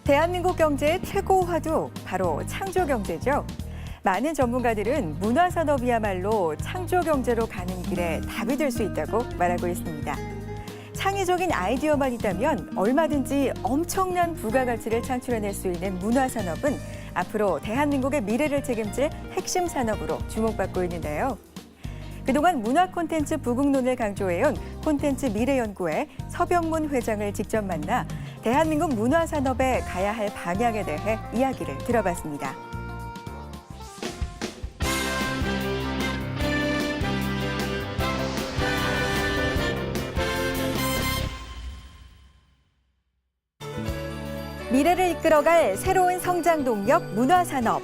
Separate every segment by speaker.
Speaker 1: 대한민국 경제의 최고 화두, 바로 창조 경제죠. 많은 전문가들은 문화산업이야말로 창조 경제로 가는 길에 답이 될 수 있다고 말하고 있습니다. 창의적인 아이디어만 있다면 얼마든지 엄청난 부가가치를 창출해낼 수 있는 문화산업은 앞으로 대한민국의 미래를 책임질 핵심 산업으로 주목받고 있는데요. 그동안 문화 콘텐츠 부국론을 강조해온 콘텐츠 미래연구회 서병문 회장을 직접 만나 대한민국 문화산업에 가야 할 방향에 대해 이야기를 들어봤습니다. 미래를 이끌어갈 새로운 성장 동력 문화산업.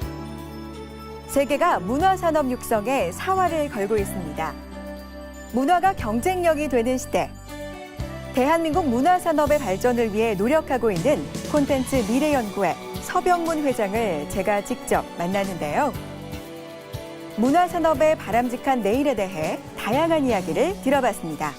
Speaker 1: 세계가 문화산업 육성에 사활을 걸고 있습니다. 문화가 경쟁력이 되는 시대. 대한민국 문화산업의 발전을 위해 노력하고 있는 콘텐츠 미래연구회 서병문 회장을 제가 직접 만나는데요. 문화산업의 바람직한 내일에 대해 다양한 이야기를 들어봤습니다.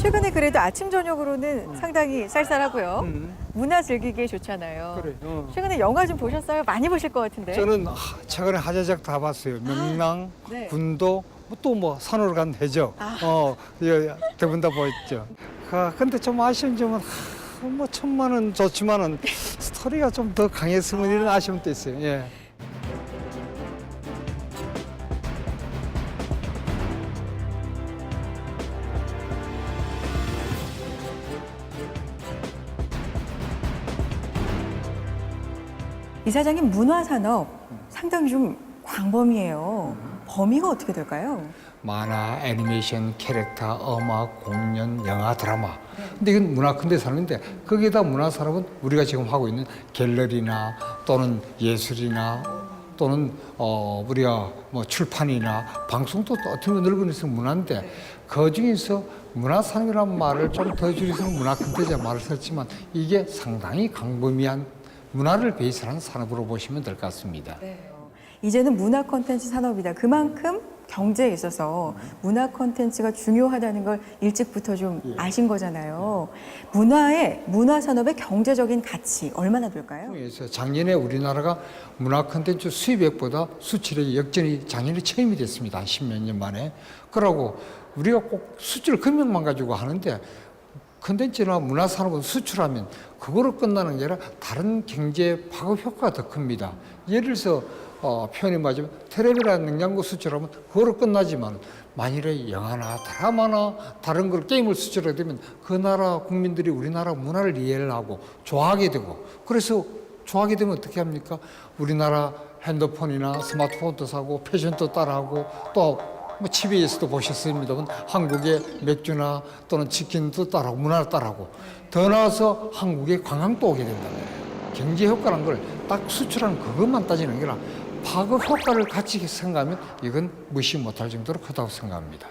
Speaker 1: 최근에 그래도 아침 저녁으로는 상당히 쌀쌀하고요. 문화 즐기기 좋잖아요.
Speaker 2: 그래.
Speaker 1: 최근에 영화 좀 보셨어요? 많이 보실 것 같은데.
Speaker 2: 저는 최근에 하자작 다 봤어요. 명랑,
Speaker 1: 네.
Speaker 2: 군도, 또 뭐 산으로 간 해적. 대부분 다 보였죠. 근데 좀 아쉬운 점은 뭐 천만은 좋지만은 스토리가 좀 더 강했으면 이런 아쉬움도 있어요. 예.
Speaker 1: 이사장님, 문화산업 상당히 좀 광범위해요. 범위가 어떻게 될까요?
Speaker 2: 만화, 애니메이션, 캐릭터, 음악, 공연, 영화, 드라마. 근데 이건 문화 근대 산업인데 거기에다 문화 산업은 우리가 지금 하고 있는 갤러리나 또는 예술이나 또는 우리가 뭐 출판이나 방송도 어떻게 보면 늙은이서 문화인데 그 중에서 문화 산업이라는 말을 좀 더 줄여서 문화 근대자 말을 썼지만 이게 상당히 광범위한 문화를 베이스로 한 산업으로 보시면 될 것 같습니다.
Speaker 1: 네. 이제는 문화 콘텐츠 산업이다. 그만큼 경제에 있어서 문화 콘텐츠가 중요하다는 걸 일찍부터 좀 아신 거잖아요. 문화 산업의 경제적인 가치 얼마나 될까요?
Speaker 2: 그래서 작년에 우리나라가 문화 콘텐츠 수입액보다 수출액 역전이 작년에 처음이 됐습니다. 한 10몇 년 만에. 그러고 우리가 꼭 수출 금액만 가지고 하는데 콘텐츠나 문화산업은 수출하면 그거로 끝나는 게 아니라 다른 경제 파급 효과가 더 큽니다. 예를 들어서 표현이 맞으면 텔레비라는 냉장고 수출하면 그거로 끝나지만 만일에 영화나 드라마나 다른 걸 게임을 수출하게 되면 그 나라 국민들이 우리나라 문화를 이해를 하고 좋아하게 되고 그래서 좋아하게 되면 어떻게 합니까? 우리나라 핸드폰이나 스마트폰도 사고 패션도 따라하고 또 뭐 TV에서도 보셨습니다만 한국의 맥주나 또는 치킨도 따라하고 문화를 따라하고 더 나아서 한국에 관광도 오게 된다. 경제 효과라는 걸 딱 수출하는 그것만 따지는 게 아니라 파급 효과를 같이 생각하면 이건 무시 못할 정도로 크다고 생각합니다.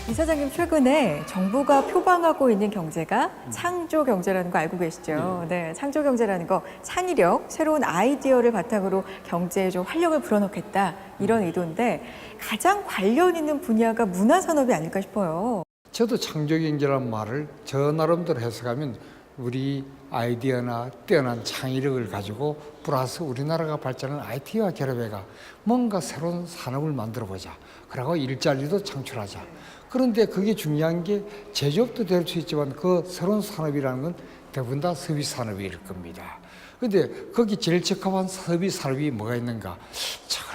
Speaker 1: 이사장님, 최근에 정부가 표방하고 있는 경제가 창조 경제라는 거 알고 계시죠? 네, 창조 경제라는 거 창의력, 새로운 아이디어를 바탕으로 경제에 좀 활력을 불어넣겠다 이런 의도인데 가장 관련 있는 분야가 문화산업이 아닐까 싶어요.
Speaker 2: 저도 창조 경제라는 말을 저 나름대로 해석하면 우리 아이디어나 뛰어난 창의력을 가지고 플러스 우리나라가 발전한 IT와 결합해가 뭔가 새로운 산업을 만들어보자. 그리고 일자리도 창출하자. 그런데 그게 중요한 게 제조업도 될 수 있지만 그 새로운 산업이라는 건 대부분 다 서비스 산업일 겁니다. 그런데 거기 제일 적합한 서비스 산업이 뭐가 있는가?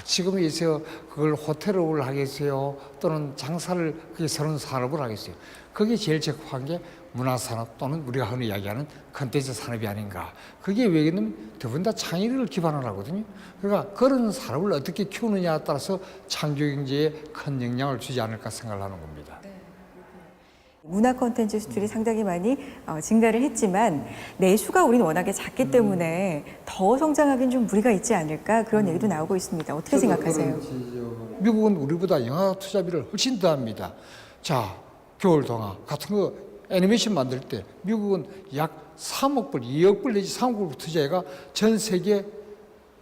Speaker 2: 지금 여기서 그걸 호텔을 하겠어요? 또는 장사를 그게 새로운 산업을 하겠어요? 그게 제일 적합한 게 문화산업 또는 우리가 흔히 이야기하는 콘텐츠 산업이 아닌가. 그게 왜냐면 대부분 다 창의력을 기반으로 하거든요. 그러니까 그런 산업을 어떻게 키우느냐에 따라서 창조 경제에 큰 영향을 주지 않을까 생각을 하는 겁니다.
Speaker 1: 문화 콘텐츠 수출이 상당히 많이 증가를 했지만 내수가 우리는 워낙에 작기 때문에 더 성장하기는 좀 무리가 있지 않을까 그런 얘기도 나오고 있습니다. 어떻게 생각하세요?
Speaker 2: 미국은 우리보다 영화 투자비를 훨씬 더 합니다. 자, 겨울동화 같은 거 애니메이션 만들 때 미국은 약 3억 불, 2억 불 내지 3억 불 투자해가 전 세계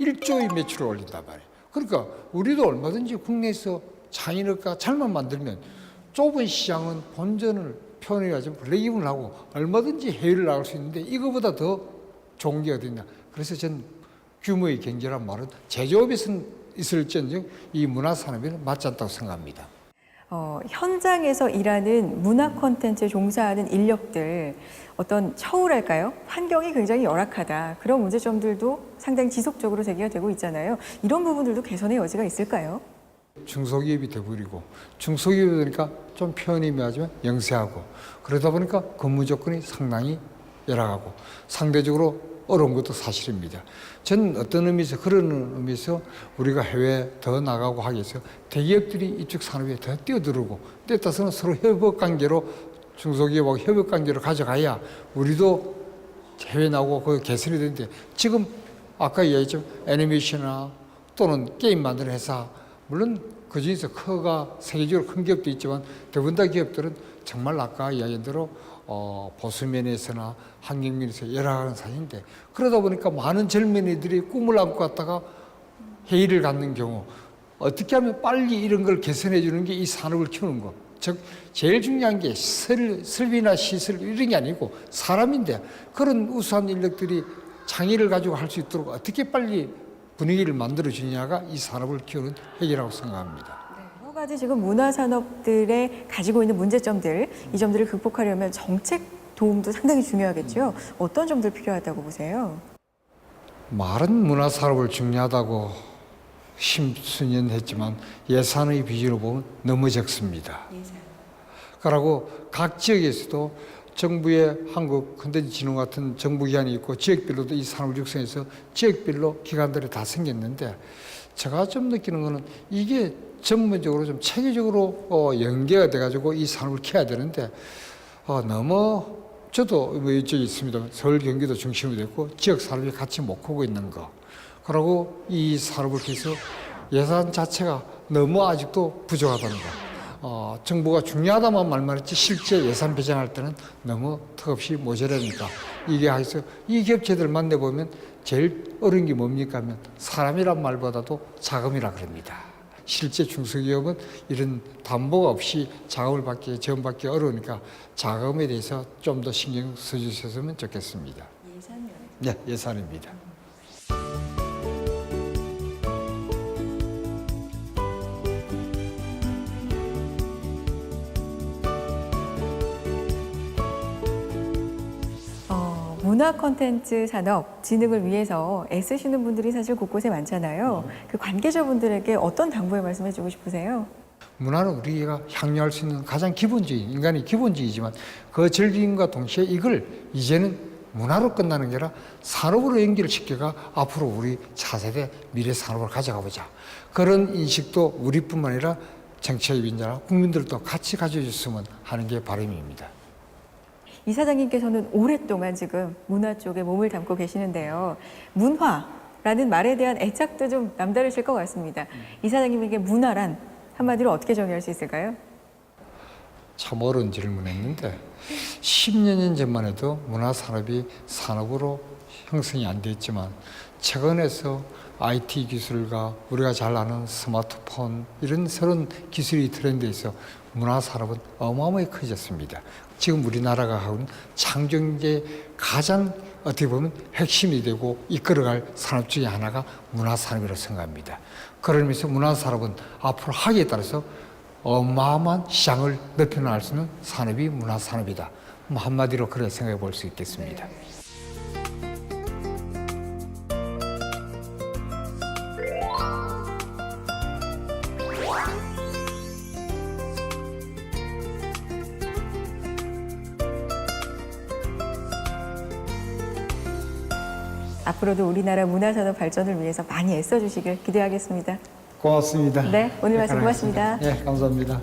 Speaker 2: 1조의 매출을 올린단 말이에요. 그러니까 우리도 얼마든지 국내에서 장인어가 잘만 만들면 좁은 시장은 본전을 표현해가지고 블랙이븐을 하고 얼마든지 해외를 나갈 수 있는데 이거보다 더 좋은 게 어딨냐. 그래서 전 규모의 경제란 말은 제조업에서는 있을지언정 이 문화산업에는 맞지 않다고 생각합니다.
Speaker 1: 현장에서 일하는 문화 콘텐츠에 종사하는 인력들 어떤 처우랄까요? 환경이 굉장히 열악하다. 그런 문제점들도 상당히 지속적으로 제기가 되고 있잖아요. 이런 부분들도 개선의 여지가 있을까요?
Speaker 2: 중소기업이 돼버리고 중소기업이 되니까 좀 표현이 미하지만 영세하고 그러다 보니까 근무 조건이 상당히 열악하고 상대적으로 어려운 것도 사실입니다. 저는 어떤 의미에서 그런 의미에서 우리가 해외에 더 나가고 하기 위해서 대기업들이 이쪽 산업에 더 뛰어들고 때에 따라서는 서로 협업관계로 중소기업하고 협업관계로 가져가야 우리도 해외 나오고 그 개선이 되는데 지금 아까 이야기했지만 애니메이션이나 또는 게임 만드는 회사 물론 그 중에서 커가 세계적으로 큰 기업도 있지만 대부분 다 기업들은 정말 아까 이야기한 대로 보수면에서나 환경면에서 열악한 사회인데 그러다 보니까 많은 젊은이들이 꿈을 안고 갔다가 회의를 갖는 경우 어떻게 하면 빨리 이런 걸 개선해 주는 게 이 산업을 키우는 것. 즉 제일 중요한 게 설비나 시설 이런 게 아니고 사람인데 그런 우수한 인력들이 창의를 가지고 할 수 있도록 어떻게 빨리 분위기를 만들어 주느냐가 이 산업을 키우는 핵이라고 생각합니다.
Speaker 1: 여러 가지 지금 문화 산업들의 가지고 있는 문제점들, 이 점들을 극복하려면 정책 도움도 상당히 중요하겠죠. 어떤 점들 필요하다고 보세요?
Speaker 2: 말은 문화 산업을 중요하다고 십수년 했지만 예산의 비중으로 보면 너무 적습니다. 그러고 각 지역에서도 정부의 한국 콘텐츠진흥 같은 정부 기관이 있고 지역별로도 이 산업을 육성해서 지역별로 기관들이 다 생겼는데 제가 좀 느끼는 거는 이게 전문적으로 좀 체계적으로 연계가 돼가지고 이 산업을 키워야 되는데 너무 저도 뭐 이쪽에 있습니다. 서울 경기도 중심으로 됐고 지역 산업이 같이 못 크고 있는 거. 그리고 이 산업을 위해서 예산 자체가 너무 아직도 부족하다는 거. 정부가 중요하다만 말만 했지 실제 예산 배정할 때는 너무 턱없이 모자라니까 이게 해서 이 기업체들 만나보면 제일 어려운 게 뭡니까 하면 사람이란 말보다도 자금이라 그럽니다. 실제 중소기업은 이런 담보가 없이 자금을 받기, 지원받기 어려우니까 자금에 대해서 좀 더 신경 써주셨으면 좋겠습니다.
Speaker 1: 예산이요?
Speaker 2: 네, 예산입니다.
Speaker 1: 문화 콘텐츠 산업 진흥을 위해서 애쓰시는 분들이 사실 곳곳에 많잖아요. 그 관계자분들에게 어떤 당부의 말씀해 주고 싶으세요?
Speaker 2: 문화는 우리가 향유할 수 있는 가장 기본적인, 인간이 기본적이지만 그 즐김과 동시에 이걸 이제는 문화로 끝나는 게 아니라 산업으로 연결을 시켜가 앞으로 우리 차세대 미래 산업을 가져가 보자. 그런 인식도 우리뿐만 아니라 정치인이나 국민들도 같이 가져줬으면 하는 게 바람입니다.
Speaker 1: 이사장님께서는 오랫동안 지금 문화 쪽에 몸을 담고 계시는데요. 문화라는 말에 대한 애착도 좀 남다르실 것 같습니다. 이사장님에게 문화란 한마디로 어떻게 정의할 수 있을까요?
Speaker 2: 참 어려운 질문했는데 10여 년 전만 해도 문화산업이 산업으로 형성이 안 됐지만 최근에서 IT 기술과 우리가 잘 아는 스마트폰 이런 새로운 기술이 트렌드에서 문화산업은 어마어마하게 커졌습니다. 지금 우리나라가 하고 있는 창조경제의 가장 어떻게 보면 핵심이 되고 이끌어갈 산업 중에 하나가 문화산업이라고 생각합니다. 그러면서 문화산업은 앞으로 하기에 따라서 어마어마한 시장을 넓혀나갈 수 있는 산업이 문화산업이다. 한마디로 그렇게 생각해 볼 수 있겠습니다.
Speaker 1: 앞으로도 우리나라 문화산업 발전을 위해서 많이 애써주시길 기대하겠습니다.
Speaker 2: 고맙습니다.
Speaker 1: 네, 오늘 말씀 고맙습니다.
Speaker 2: 네, 감사합니다.